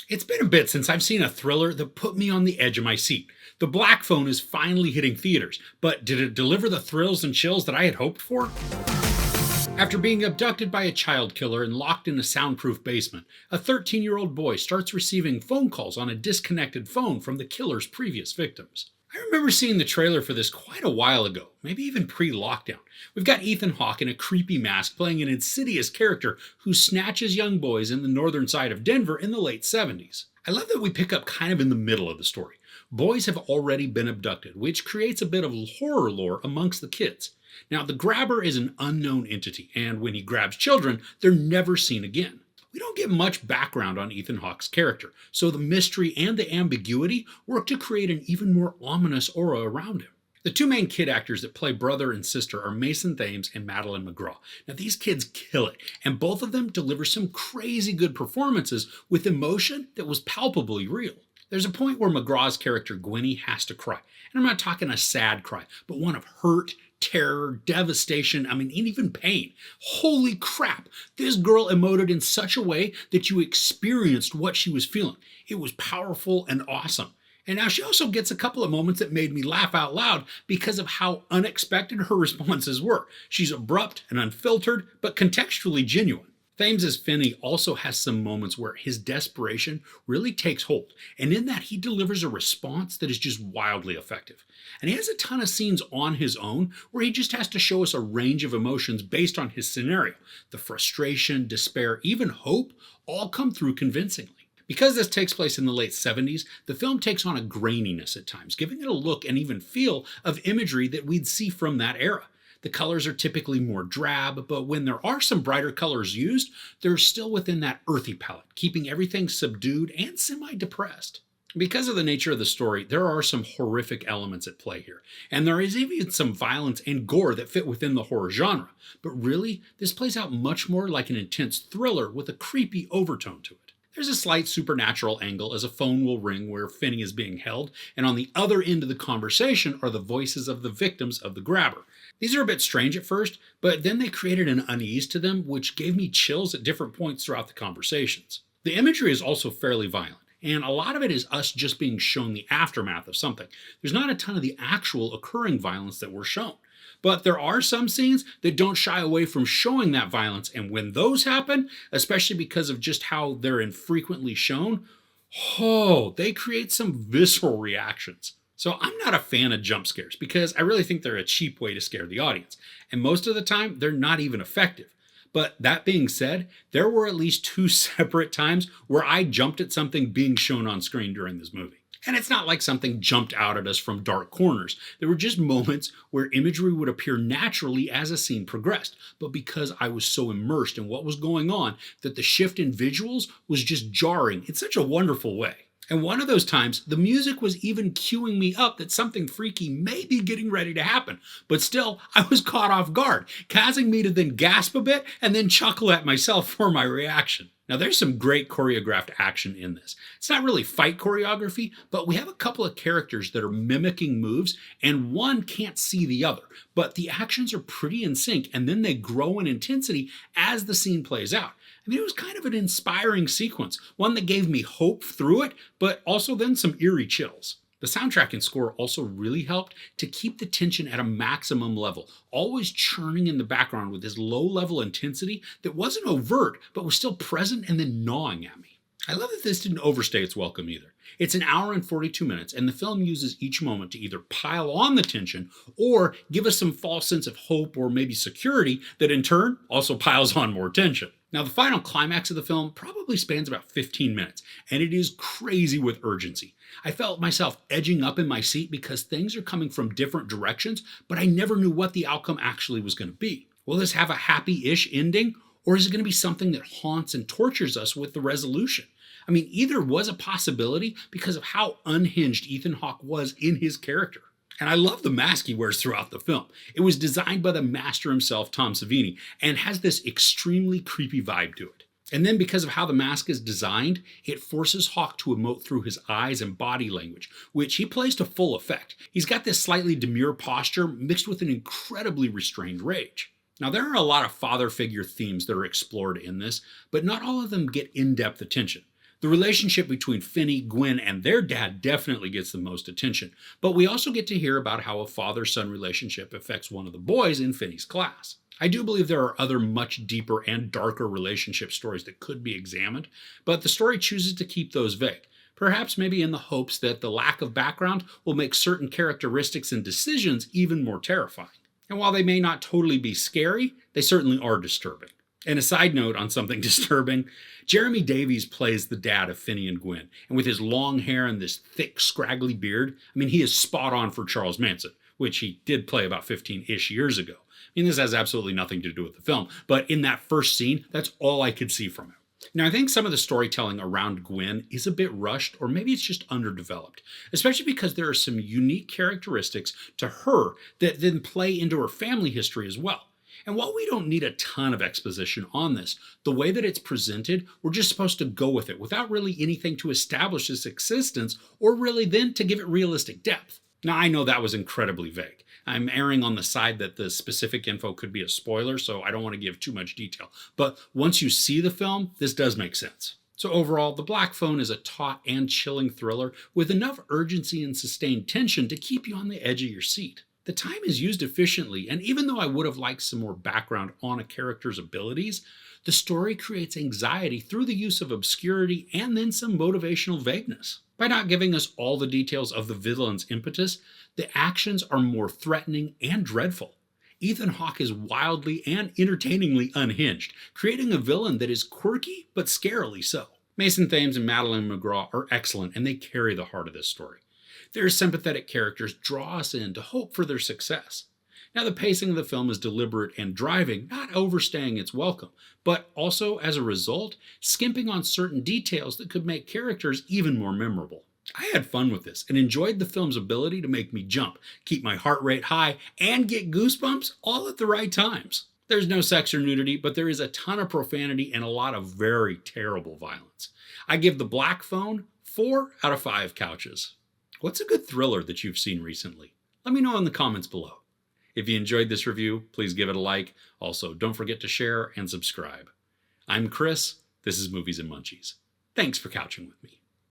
It's been a bit since I've seen a thriller that put me on the edge of my seat. The Black Phone is finally hitting theaters, but did it deliver the thrills and chills that I had hoped for? After being abducted by a child killer and locked in a soundproof basement, a 13-year-old boy starts receiving phone calls on a disconnected phone from the killer's previous victims. I remember seeing the trailer for this quite a while ago, maybe even pre-lockdown. We've got Ethan Hawke in a creepy mask playing an insidious character who snatches young boys in the northern side of Denver in the late 70s. I love that we pick up kind of in the middle of the story. Boys have already been abducted, which creates a bit of horror lore amongst the kids. Now, the grabber is an unknown entity, and when he grabs children, they're never seen again. We don't get much background on Ethan Hawke's character, so the mystery and the ambiguity work to create an even more ominous aura around him. The two main kid actors that play brother and sister are Mason Thames and Madeline McGraw. Now, these kids kill it, and both of them deliver some crazy good performances with emotion that was palpably real. There's a point where McGraw's character Gwenny has to cry, and I'm not talking a sad cry, but one of hurt, terror, devastation, and even pain. Holy crap, this girl emoted in such a way that you experienced what she was feeling. It was powerful and awesome. And now she also gets a couple of moments that made me laugh out loud because of how unexpected her responses were. She's abrupt and unfiltered, but contextually genuine. Thames' Finney also has some moments where his desperation really takes hold, and in that he delivers a response that is just wildly effective. And he has a ton of scenes on his own where he just has to show us a range of emotions based on his scenario. The frustration, despair, even hope all come through convincingly. Because this takes place in the late 70s, the film takes on a graininess at times, giving it a look and even feel of imagery that we'd see from that era. The colors are typically more drab, but when there are some brighter colors used, they're still within that earthy palette, keeping everything subdued and semi-depressed. Because of the nature of the story, there are some horrific elements at play here, and there is even some violence and gore that fit within the horror genre. But really, this plays out much more like an intense thriller with a creepy overtone to it. There's a slight supernatural angle as a phone will ring where Finney is being held, and on the other end of the conversation are the voices of the victims of the grabber. These are a bit strange at first, but then they created an unease to them, which gave me chills at different points throughout the conversations. The imagery is also fairly violent, and a lot of it is us just being shown the aftermath of something. There's not a ton of the actual occurring violence that we're shown. But there are some scenes that don't shy away from showing that violence, and when those happen, especially because of just how they're infrequently shown, they create some visceral reactions. So I'm not a fan of jump scares because I really think they're a cheap way to scare the audience. And most of the time, they're not even effective. But that being said, there were at least 2 separate times where I jumped at something being shown on screen during this movie. And it's not like something jumped out at us from dark corners. There were just moments where imagery would appear naturally as a scene progressed. But because I was so immersed in what was going on, that the shift in visuals was just jarring in such a wonderful way. And one of those times, the music was even cueing me up that something freaky may be getting ready to happen. But still, I was caught off guard, causing me to then gasp a bit and then chuckle at myself for my reaction. Now, there's some great choreographed action in this. It's not really fight choreography, but we have a couple of characters that are mimicking moves, and one can't see the other. But the actions are pretty in sync, and then they grow in intensity as the scene plays out. It was kind of an inspiring sequence, one that gave me hope through it, but also then some eerie chills. The soundtrack and score also really helped to keep the tension at a maximum level, always churning in the background with this low-level intensity that wasn't overt, but was still present and then gnawing at me. I love that this didn't overstay its welcome either. It's an hour and 42 minutes, and the film uses each moment to either pile on the tension or give us some false sense of hope or maybe security that in turn also piles on more tension. Now, the final climax of the film probably spans about 15 minutes, and it is crazy with urgency. I felt myself edging up in my seat because things are coming from different directions, but I never knew what the outcome actually was going to be. Will this have a happy-ish ending, or is it going to be something that haunts and tortures us with the resolution? Either was a possibility because of how unhinged Ethan Hawke was in his character. And I love the mask he wears throughout the film. It was designed by the master himself, Tom Savini, and has this extremely creepy vibe to it. And then because of how the mask is designed, it forces Hawke to emote through his eyes and body language, which he plays to full effect. He's got this slightly demure posture mixed with an incredibly restrained rage. Now, there are a lot of father figure themes that are explored in this, but not all of them get in-depth attention. The relationship between Finney, Gwen, and their dad definitely gets the most attention, but we also get to hear about how a father-son relationship affects one of the boys in Finney's class. I do believe there are other much deeper and darker relationship stories that could be examined, but the story chooses to keep those vague, perhaps maybe in the hopes that the lack of background will make certain characteristics and decisions even more terrifying. And while they may not totally be scary, they certainly are disturbing. And a side note on something disturbing, Jeremy Davies plays the dad of Finney and Gwen, and with his long hair and this thick, scraggly beard, he is spot on for Charles Manson, which he did play about 15-ish years ago. This has absolutely nothing to do with the film, but in that first scene, that's all I could see from him. Now, I think some of the storytelling around Gwen is a bit rushed, or maybe it's just underdeveloped, especially because there are some unique characteristics to her that then play into her family history as well. And while we don't need a ton of exposition on this, the way that it's presented, we're just supposed to go with it without really anything to establish its existence or really then to give it realistic depth. Now, I know that was incredibly vague. I'm erring on the side that the specific info could be a spoiler, so I don't want to give too much detail. But once you see the film, this does make sense. So overall, The Black Phone is a taut and chilling thriller with enough urgency and sustained tension to keep you on the edge of your seat. The time is used efficiently, and even though I would have liked some more background on a character's abilities, the story creates anxiety through the use of obscurity and then some motivational vagueness. By not giving us all the details of the villain's impetus, the actions are more threatening and dreadful. Ethan Hawke is wildly and entertainingly unhinged, creating a villain that is quirky but scarily so. Mason Thames and Madeline McGraw are excellent, and they carry the heart of this story. Their sympathetic characters draw us in to hope for their success. Now, the pacing of the film is deliberate and driving, not overstaying its welcome, but also, as a result, skimping on certain details that could make characters even more memorable. I had fun with this and enjoyed the film's ability to make me jump, keep my heart rate high, and get goosebumps all at the right times. There's no sex or nudity, but there is a ton of profanity and a lot of very terrible violence. I give The Black Phone 4 out of 5 couches. What's a good thriller that you've seen recently? Let me know in the comments below. If you enjoyed this review, please give it a like. Also, don't forget to share and subscribe. I'm Chris. This is Movies and Munchies. Thanks for couching with me.